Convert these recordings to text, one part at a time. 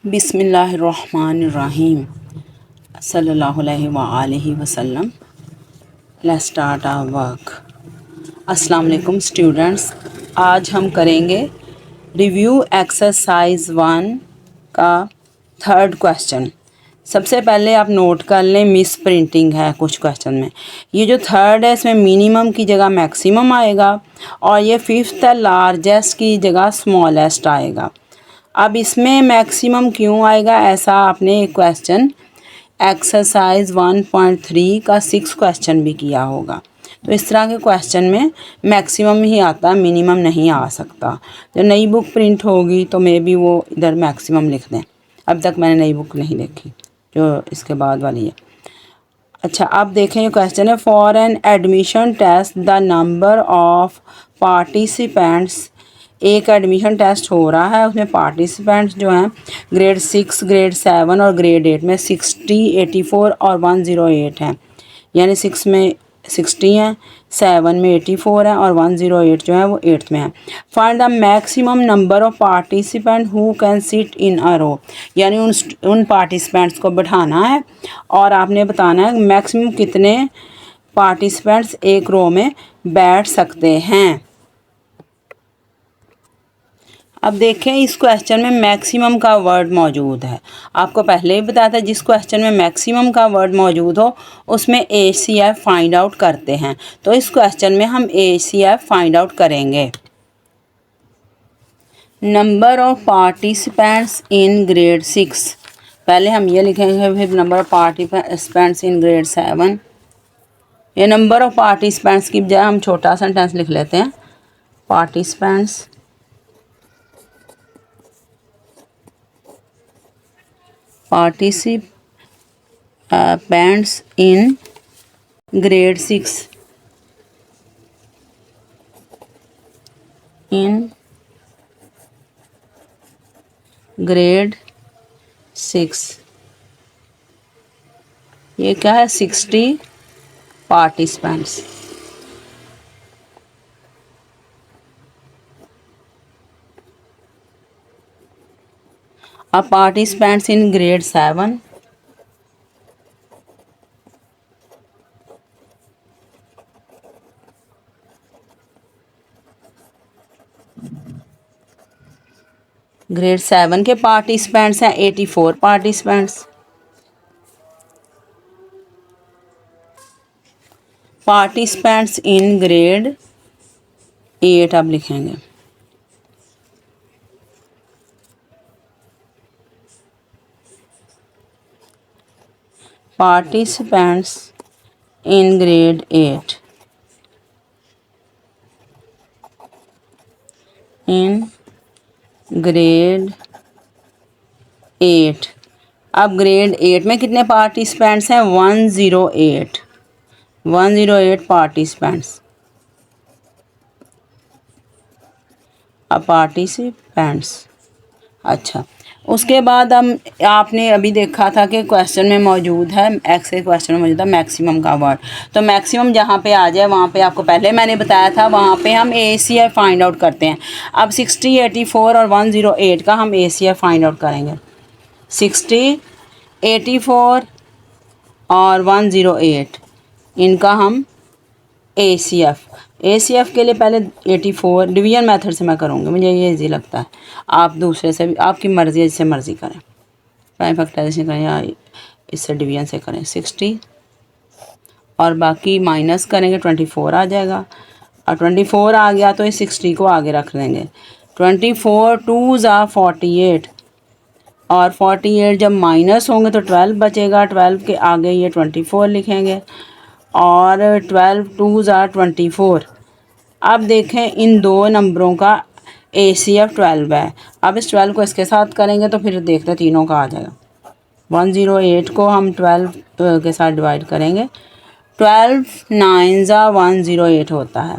बिस्मिल्लाहिर्रहमानिर्रहीम सल्लल्लाहु अलैहि वसल्लम। Let's start our work. अस्सलाम वालेकुम स्टूडेंट्स, आज हम करेंगे रिव्यू एक्सरसाइज 1 का थर्ड क्वेश्चन। सबसे पहले आप नोट कर लें, मिस प्रिंटिंग है कुछ क्वेश्चन में। ये जो थर्ड है इसमें मिनिमम की जगह मैक्सिमम आएगा और ये फिफ्थ लार्जेस्ट की जगह स्मॉलेस्ट आएगा। अब इसमें मैक्सिमम क्यों आएगा, ऐसा आपने एक क्वेश्चन एक्सरसाइज 1.3 का 6 क्वेश्चन भी किया होगा। तो इस तरह के क्वेश्चन में मैक्सिमम ही आता, मिनिमम नहीं आ सकता। जब नई बुक प्रिंट होगी तो मे बी वो इधर मैक्सिमम लिख दें। अब तक मैंने नई बुक नहीं देखी जो इसके बाद वाली है। अच्छा, अब देखें ये क्वेश्चन है, for an admission test the number of participants. एक एडमिशन टेस्ट हो रहा है, उसमें पार्टिसिपेंट्स जो हैं ग्रेड 6, ग्रेड 7 और ग्रेड 8 में 60, 84 और 108 हैं। यानी 6 में 60 हैं, 7 में 84 है और 108 जो है वो 8th में है। Find the maximum number of participant who can sit in a row. यानी उन पार्टिसिपेंट्स को बैठाना है और आपने बताना है मैक्सिमम कितने पार्टिसिपेंट्स एक रो में बैठ सकते हैं। अब देखें इस क्वेश्चन में मैक्सिमम का वर्ड मौजूद है। आपको पहले ही बताया था जिस क्वेश्चन में मैक्सिमम का वर्ड मौजूद हो उसमें ACF फाइंड आउट करते हैं। तो इस क्वेश्चन में हम ACF फाइंड आउट करेंगे। Number of participants in grade 6, पहले हम ये लिखेंगे, फिर number of participants in grade 7। ये नंबर ऑफ पार्टिसिपेंट्स की बजाय हम छोटा सेंटेंस लिख लेते हैं, participants in grade 6 in grade 6। ये क्या है, 60 पार्टिसिपेंट्स। अब पार्टिसिपेंट्स इन ग्रेड 7, ग्रेड 7 के पार्टिसिपेंट्स हैं 84 पार्टिसिपेंट्स। पार्टिसिपेंट्स इन ग्रेड 8 अब लिखेंगे, participants in grade 8 in grade 8। अब ग्रेड 8 में कितने पार्टिसिपेंट्स हैं, 108 पार्टिसिपेंट्स। अब पार्टिसिपेंट्स, अच्छा उसके बाद हम आपने अभी देखा था कि क्वेश्चन में मौजूद है, एक्स क्वेश्चन में मौजूद है मैक्सिमम का वर्ड। तो मैक्सिमम जहाँ पे आ जाए वहाँ पे आपको पहले मैंने बताया था, वहाँ पे हम ACF फाइंड आउट करते हैं। अब 60, 84 और 108 का हम ACF फाइंड आउट करेंगे। 60, 84 और 108 इनका हम ACF के लिए पहले 84 डिवीजन मेथड से मैं करूँगी, मुझे ये इजी लगता है। आप दूसरे से भी आपकी मर्ज़ी है, जिससे मर्ज़ी करें, प्राइम फैक्टराइजेशन करें या इससे डिवीजन से करें। 60 और बाकी माइनस करेंगे 24 आ जाएगा, और 24 आ गया तो इस 60 को आगे रख देंगे। 24 2 ज़ा 48 और 48 जब माइनस होंगे तो 12 बचेगा, 12 के आगे ये 24 लिखेंगे और 12 2 ज़ा 24। अब देखें इन दो नंबरों का ACF 12 है। अब इस 12 को इसके साथ करेंगे तो फिर देखते तीनों का आ जाएगा। 108 को हम 12 के साथ डिवाइड करेंगे, 12 9 ज़ा 108 होता है,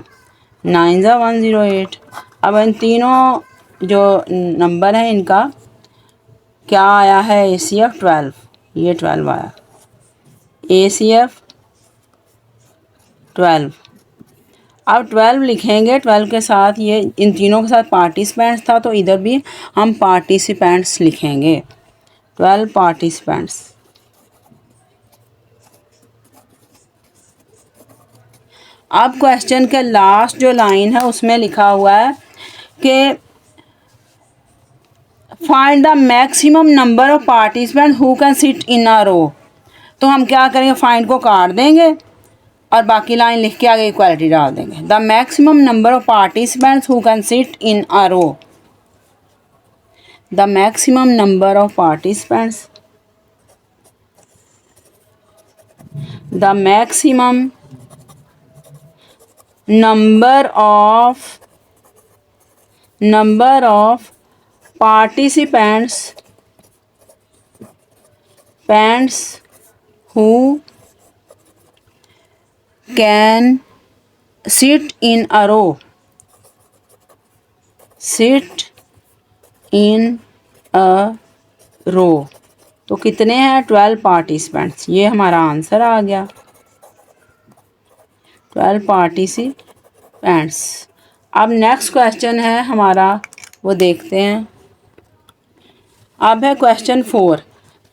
9 ज़ा 108। अब इन तीनों जो नंबर हैं इनका क्या आया है, ACF 12, ये 12 आया, ACF 12। अब 12 लिखेंगे, 12 के साथ ये इन तीनों के साथ पार्टिसिपेंट्स था तो इधर भी हम पार्टिसिपेंट्स लिखेंगे। 12 पार्टिसिपेंट्स। अब क्वेश्चन के लास्ट जो लाइन है उसमें लिखा हुआ है कि find the maximum number of participant who can sit in a row. तो हम क्या करेंगे, फाइंड को काट देंगे और बाकी लाइन लिख के आगे इक्वालिटी डाल देंगे। The maximum number of participants who can sit in a row. The maximum number of participants, the maximum number of participants who can sit in a row, sit in a row। तो कितने हैं, 12 participants. ये हमारा answer आ गया, 12 participants. अब next question है हमारा, वो देखते हैं। अब है question 4।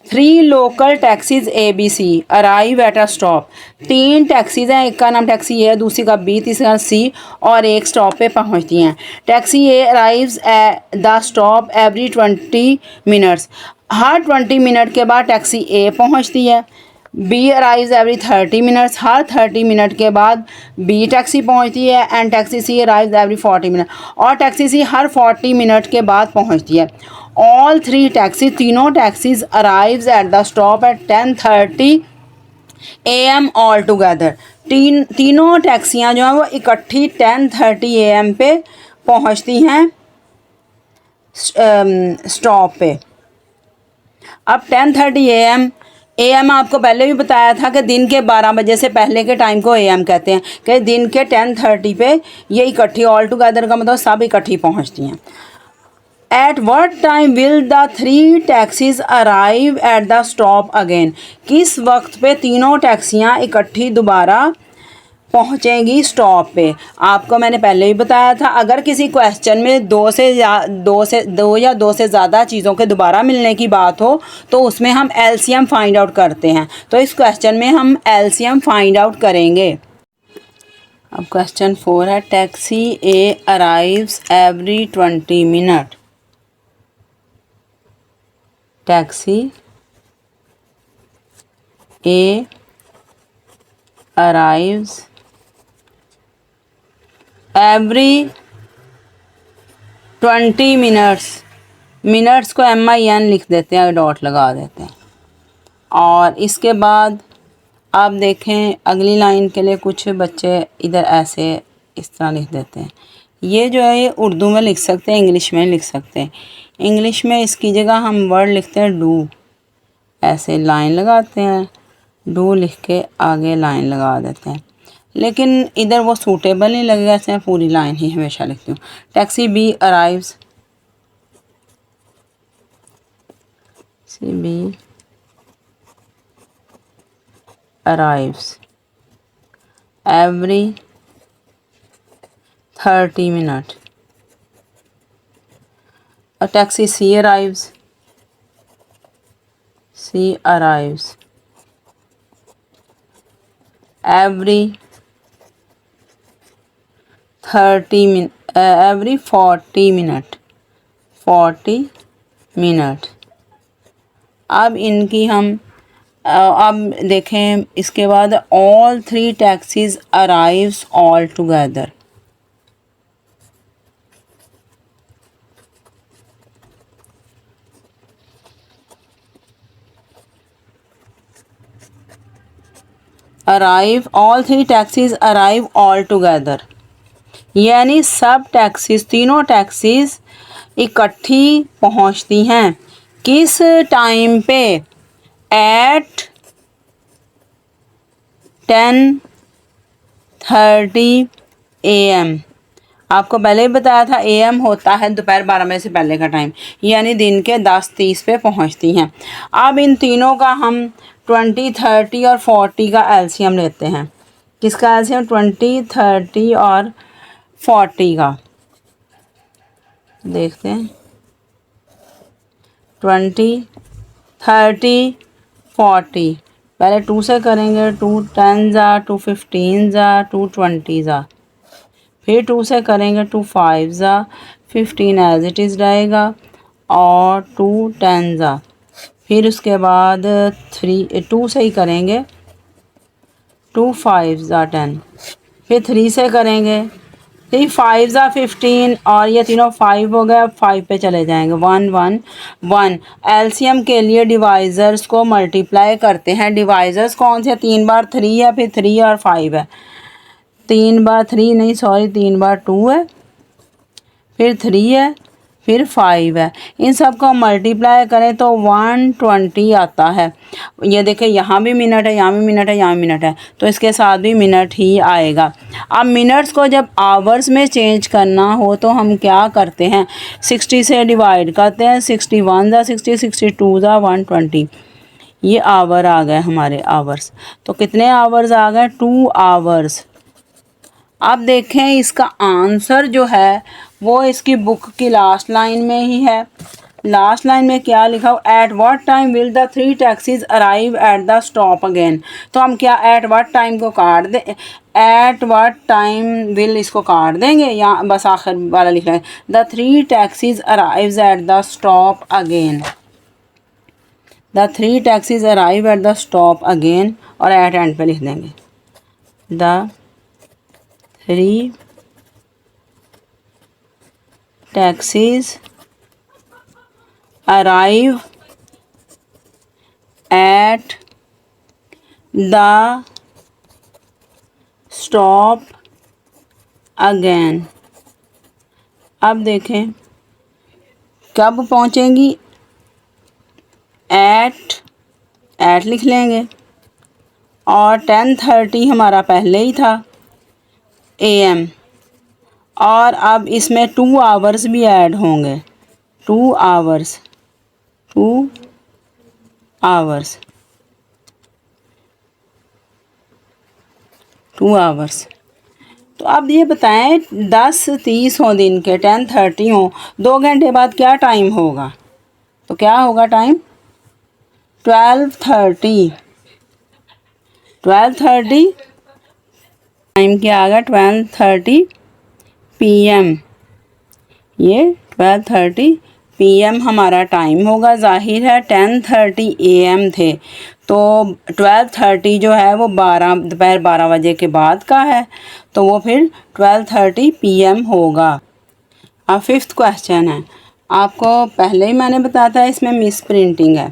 3 local taxis ABC arrive at a stop. 3 taxis हैं, एक का नाम टैक्सी ए है, दूसरी का B, तीसरी का C, और एक स्टॉप पे पहुंचती हैं। Taxi A arrives at the stop every 20 minutes. हर 20 मिनट के बाद टैक्सी ए पहुंचती है। B arrives every 30 minutes. हर 30 मिनट के बाद बी टैक्सी पहुंचती है। And taxi C arrives every 40 minute. और टैक्सी सी हर 40 मिनट के बाद पहुंचती है। ऑल 3 टैक्सी, तीनों taxis arrives at the stop at 10:30 AM all together. तीनों टैक्सियाँ जो हैं वो इकट्ठी 10:30 AM पे पहुंचती हैं स्टॉप पे। अब 10:30 AM आपको पहले भी बताया था कि दिन के 12 बजे से पहले के टाइम को AM कहते हैं, कि दिन के 10:30 पे ये इकट्ठी, ऑल टुगेदर का मतलब सब इकट्ठी पहुंचती हैं। At what time will the 3 taxis arrive at the stop again. किस वक्त पे तीनों टैक्सियाँ इकट्ठी दोबारा पहुँचेंगी स्टॉप पे। आपको मैंने पहले ही बताया था, अगर किसी क्वेश्चन में दो या दो से ज़्यादा चीज़ों के दोबारा मिलने की बात हो तो उसमें हम LCM फाइंड आउट करते हैं। तो इस क्वेश्चन में हम LCM फाइंड आउट करेंगे। अब क्वेश्चन 4 है, taxi A arrives every 20 minute. Taxi A arrives every 20 minutes. Minutes को MIN लिख देते हैं, डॉट लगा देते हैं। और इसके बाद आप देखें अगली लाइन के लिए कुछ बच्चे इधर ऐसे इस तरह लिख देते हैं। ये जो है ये उर्दू में लिख सकते हैं, इंग्लिश में लिख सकते हैं। इंग्लिश में इसकी जगह हम वर्ड लिखते हैं डू, ऐसे लाइन लगाते हैं, डू लिख के आगे लाइन लगा देते हैं। लेकिन इधर वो सूटेबल नहीं लगेगा, इसमें पूरी लाइन ही हमेशा लिखती हूँ। Taxi B arrives, B arrives every 30 minute. और taxi C arrives, C arrives every 40 minute, 40 minute. अब इनकी हम अब देखें इसके बाद, all 3 taxis arrives all together. Arrive, all 3 taxis arrive all together, यानी सब टैक्सीज, तीनों टैक्सीज इकट्ठी पहुंचती हैं किस टाइम पे, एट 10:30 AM। आपको पहले ही बताया था AM होता है दोपहर 12 बजे से पहले का टाइम, यानी दिन के 10:30 पे पहुंचती हैं। अब इन तीनों का हम 20, 30 और 40 का LCM लेते हैं। किसका LCM, 20, 30 और 40 का देखते हैं। 20, 30, 40। पहले 2 से करेंगे, 2 10 ज़ा, 2 15 ज़ा, 2 20 ज़ा। फिर 2 से करेंगे, 2 5 ज़ा, 15 एज इट इज़ रहेगा, और 2 10 ज़ा। फिर उसके बाद 2 से ही करेंगे, 2 5 ज़ा 10। फिर 3 से करेंगे, 3 5 ज़ा 15, और ये तीनों 5 हो गए। अब 5 पे चले जाएंगे, 1 1 1। एलसीएम के लिए डिवाइज़र्स को मल्टीप्लाई करते हैं। डिवाइज़र्स कौन से? 3 बार 3 है, फिर 3 और 5 है। 3 बार 3 नहीं, सॉरी, 3 बार 2 है, फिर 3 है, फिर 5 है। इन सब को मल्टीप्लाई करें तो 120 आता है। ये देखें, यहाँ भी मिनट है, यहाँ भी मिनट है, यहाँ भी मिनट है, तो इसके साथ भी मिनट ही आएगा। अब मिनट्स को जब आवर्स में चेंज करना हो तो हम क्या करते हैं? 60 से डिवाइड करते हैं। 61 ज़ा 60, 62 ज़ा 120। ये आवर आ गए हमारे, आवर्स। तो कितने आवर्स आ गए? 2 आवर्स। अब देखें, इसका आंसर जो है वो इसकी बुक की लास्ट लाइन में ही है। लास्ट लाइन में क्या लिखा हो? At what time will the 3 taxis arrive at the stop again. तो हम क्या एट व्हाट टाइम को काट दें? एट व्हाट टाइम विल इसको काट देंगे, या बस आखिर वाला लिख रहे हैं, the 3 taxis arrives at the stop again. The 3 taxis arrive at the stop again, और एट एंड पे लिख देंगे the 3 taxis arrive at the stop again। अब देखें कब पहुंचेंगी? एट लिख लेंगे, और 10:30 हमारा पहले ही था AM, और अब इसमें 2 आवर्स भी ऐड होंगे। 2 आवर्स, 2 आवर्स, 2 आवर्स। तो अब ये बताएं, 10:30 हो दिन के, 10:30 हो, 2 घंटे बाद क्या टाइम होगा? तो क्या होगा टाइम? 12:30। 12:30 टाइम क्या आ गया? 12:30 PM। ये 12:30 PM हमारा टाइम होगा। जाहिर है 10:30 AM थे, तो 12:30 जो है वो दोपहर 12 बजे के बाद का है, तो वो फिर 12:30 PM होगा। अब 5th क्वेश्चन है, आपको पहले ही मैंने बताया था इसमें मिस प्रिंटिंग है।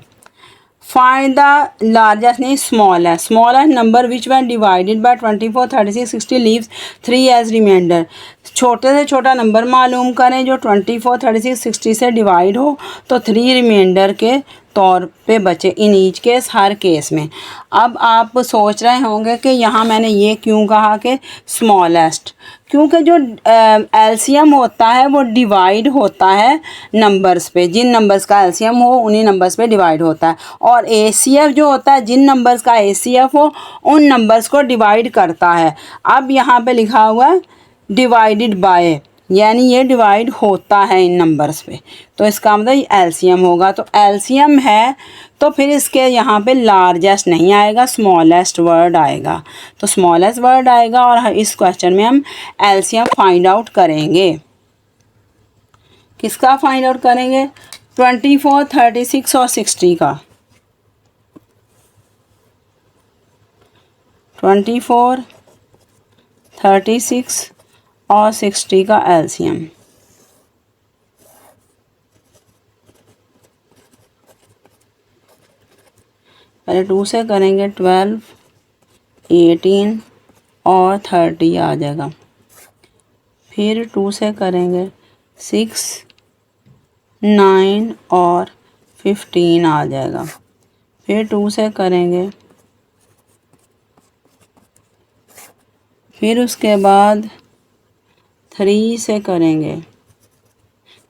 फाइंड द लार्जेस्ट, नहीं smallest number which when divided by 24, 36, 60 leaves 3 as remainder. छोटे से छोटा नंबर मालूम करें जो 24, 36, 60 से डिवाइड हो तो 3 रिमाइंडर के तौर पे बचे, in each case, her case में। अब आप सोच रहे होंगे कि यहाँ मैंने ये क्यों कहा कि स्मॉलेस्ट, क्योंकि जो एलसीएम होता है वो डिवाइड होता है नंबर्स पे, जिन नंबर्स का एलसीएम हो उन्हीं नंबर्स पे डिवाइड होता है, और एसीएफ जो होता है जिन नंबर्स का एसीएफ हो उन नंबर्स को डिवाइड करता है। अब यहाँ पे लिखा हुआ है डिवाइडेड बाय, यानी ये डिवाइड होता है इन नंबर्स पे, तो इसका मतलब एलसीएम होगा। तो एलसीएम है तो फिर इसके यहाँ पे लार्जेस्ट नहीं आएगा, स्मॉलेस्ट वर्ड आएगा, तो स्मॉलेस्ट वर्ड आएगा, और इस क्वेश्चन में हम एलसीएम फाइंड आउट करेंगे। किसका फाइंड आउट करेंगे? 24, 36 और 60 का। 24, 36 और 60 का एलसीएम। पहले 2 से करेंगे, 12, 18 और 30 आ जाएगा। फिर 2 से करेंगे, 6, 9 और 15 आ जाएगा। फिर 2 से करेंगे, फिर उसके बाद 3 से करेंगे,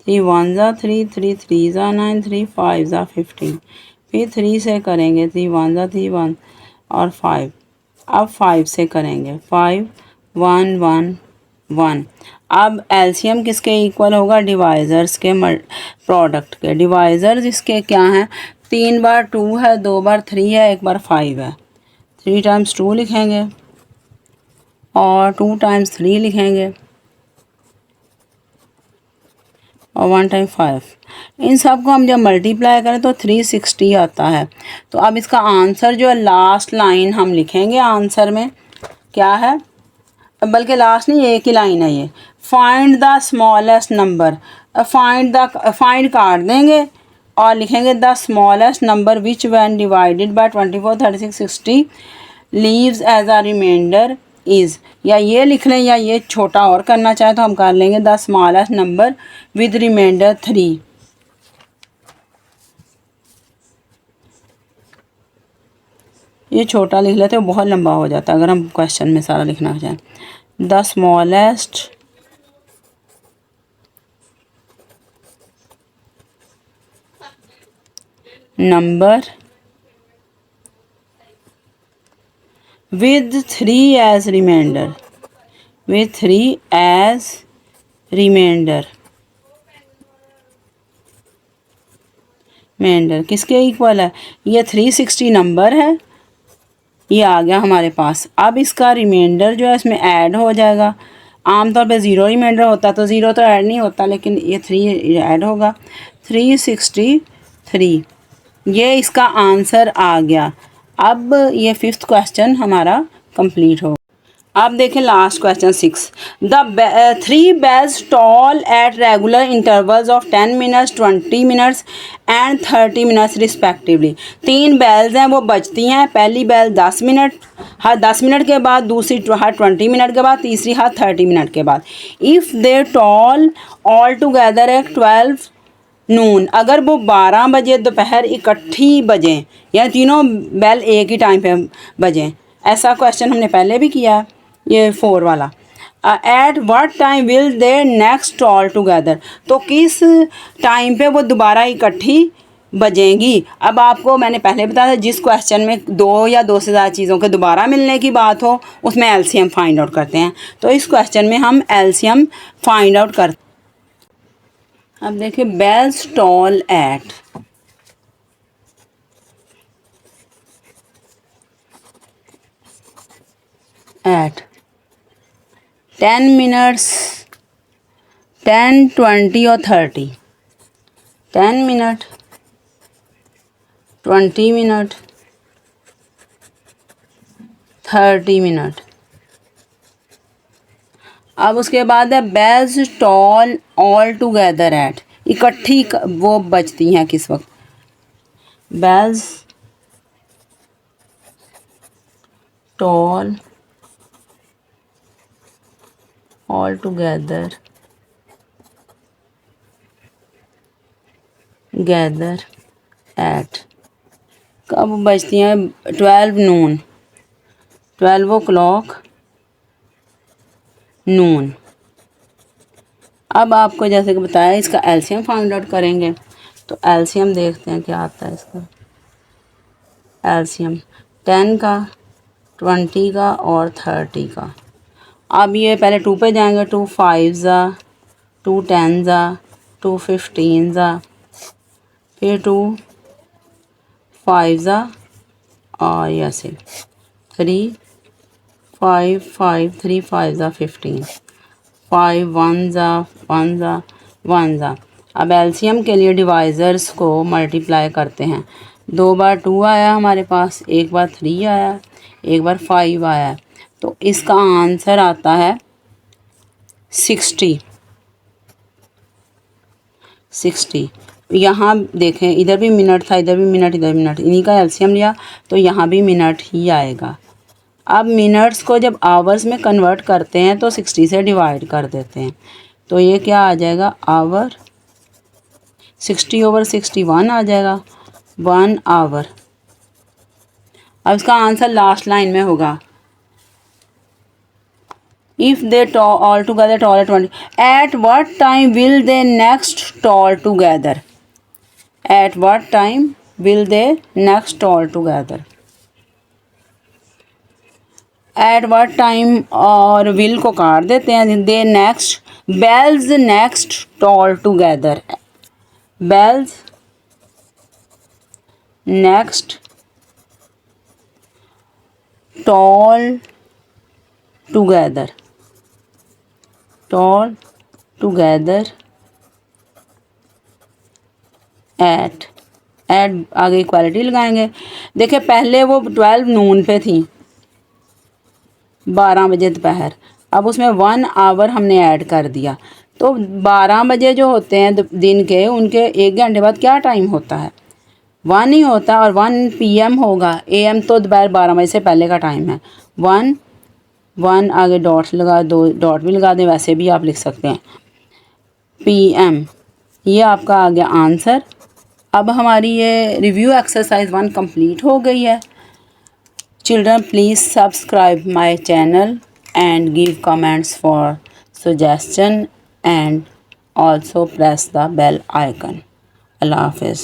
3 1 ज़ा 3, 3 3 ज़ा 9, 3 5 ज़ा 15। फिर 3 से करेंगे, 3 1 ज़ा 3 1 और 5। अब 5 से करेंगे, 5 1 1 1। अब एलसीएम किसके इक्वल होगा? डिवाइज़र्स के प्रोडक्ट के। डिवाइज़र्स इसके क्या हैं? 3 बार 2 है, 2 बार 3 है, 1 बार 5 है। 3 टाइम्स 2 लिखेंगे और 2 टाइम्स 3 लिखेंगे और 1 टाइम 5। इन सब को हम जब मल्टीप्लाई करें तो 360 आता है। तो अब इसका आंसर जो है लास्ट लाइन हम लिखेंगे आंसर में क्या है, बल्कि लास्ट नहीं, एक ही लाइन है ये, find the smallest number. Find काट देंगे और लिखेंगे the smallest number which when divided by 24, 36, 60 leaves as a remainder is, या ये लिख लें या ये छोटा और करना चाहे तो हम कर लेंगे the smallest number with remainder 3। ये छोटा लिख लेते हैं, बहुत लंबा हो जाता है अगर हम क्वेश्चन में सारा लिखना चाहें। The smallest number with 3 as remainder, with 3 as remainder, remainder किसके इक्वल है, ये 360 नंबर है, ये आ गया हमारे पास। अब इसका रिमाइंडर जो है इसमें ऐड हो जाएगा। आमतौर पे 0 रिमाइंडर होता है तो 0 तो ऐड नहीं होता, लेकिन ये 3 ऐड होगा, 363। ये इसका आंसर आ गया। अब ये 5th क्वेश्चन हमारा कंप्लीट हो। अब देखें last question 6। The 3 bells toll at regular intervals of 10 minutes, 20 minutes and 30 minutes respectively. 3 bells हैं वो बजती हैं, पहली बेल 10 मिनट, हर 10 मिनट के बाद, दूसरी हर 20 मिनट के बाद, तीसरी हर 30 मिनट के बाद। If they toll all together at 12 noon, अगर वो 12 बजे दोपहर इकट्ठी बजें, या तीनों बेल एक ही टाइम पे बजें। ऐसा क्वेश्चन हमने पहले भी किया है, ये 4 वाला। At what time will they next all together, तो किस टाइम पे वो दोबारा इकट्ठी बजेंगी। अब आपको मैंने पहले बताया जिस क्वेश्चन में 2 या 2 से ज़्यादा चीज़ों के दोबारा मिलने की बात हो उसमें एलसीएम फाइंड आउट करते हैं, तो इस क्वेश्चन में हम एलसीएम फाइंड आउट करते हैं। अब देखिए bells toll at, at 10 minutes, 10, 20 और 30। 10 मिनट, 20 मिनट, 30 मिनट। अब उसके बाद है bells toll all together at, इकट्ठी वो बजती हैं किस वक्त। Bells toll all together gather at, कब बजती हैं, 12 नून, 12 o'clock नून। अब आपको जैसे कि बताया इसका एलसीएम फाइंड आउट करेंगे, तो एलसीएम देखते हैं क्या आता है इसका। एलसीएम 10 का, 20 का और 30 का। अब ये पहले 2 पे जाएंगे, 2 5 ज़ा, 2 10 ज़ा, 2 15 ज़ा, फिर 2 5 ज़ा और ऐसे 3 5 5 3 5 ज़ा 15, 5 1 ज़ा 1 ज़ा 1 ज़ा। अब एलसीएम के लिए डिवाइज़र्स को मल्टीप्लाई करते हैं। 2 बार 2 आया हमारे पास, 1 बार 3 आया, 1 बार 5 आया, तो इसका आंसर आता है 60। 60 यहाँ देखें, इधर भी मिनट था, इधर भी मिनट, इधर मिनट, इन्हीं का एलसीएम लिया तो यहाँ भी मिनट ही आएगा। अब मिनट्स को जब आवर्स में कन्वर्ट करते हैं तो 60 से डिवाइड कर देते हैं, तो ये क्या आ जाएगा, आवर, 60/61 आ जाएगा, 1 आवर। अब इसका आंसर लास्ट लाइन में होगा, if they all together toll at 20, at what time will they next toll together, at what time will they next toll together, at what time और will को काट देते हैं, they next, bells next toll together, bells next toll together, toll together at, at आगे इक्वालिटी लगाएंगे। देखिए पहले वो 12 नून पे थी, 12 बजे दोपहर, अब उसमें 1 आवर हमने ऐड कर दिया, तो 12 बजे जो होते हैं दिन के, उनके 1 घंटे बाद क्या टाइम होता है, 1 ही होता है, और 1 PM होगा। AM तो दोपहर 12 बजे से पहले का टाइम है। 1 आगे डॉट्स लगा दो, डॉट भी लगा दें, वैसे भी आप लिख सकते हैं। PM, ये आपका आ गया आंसर। अब हमारी ये रिव्यू एक्सरसाइज 1 कंप्लीट हो गई है। Children, please subscribe my channel and give comments for suggestion and also press the bell icon. Allah Hafiz.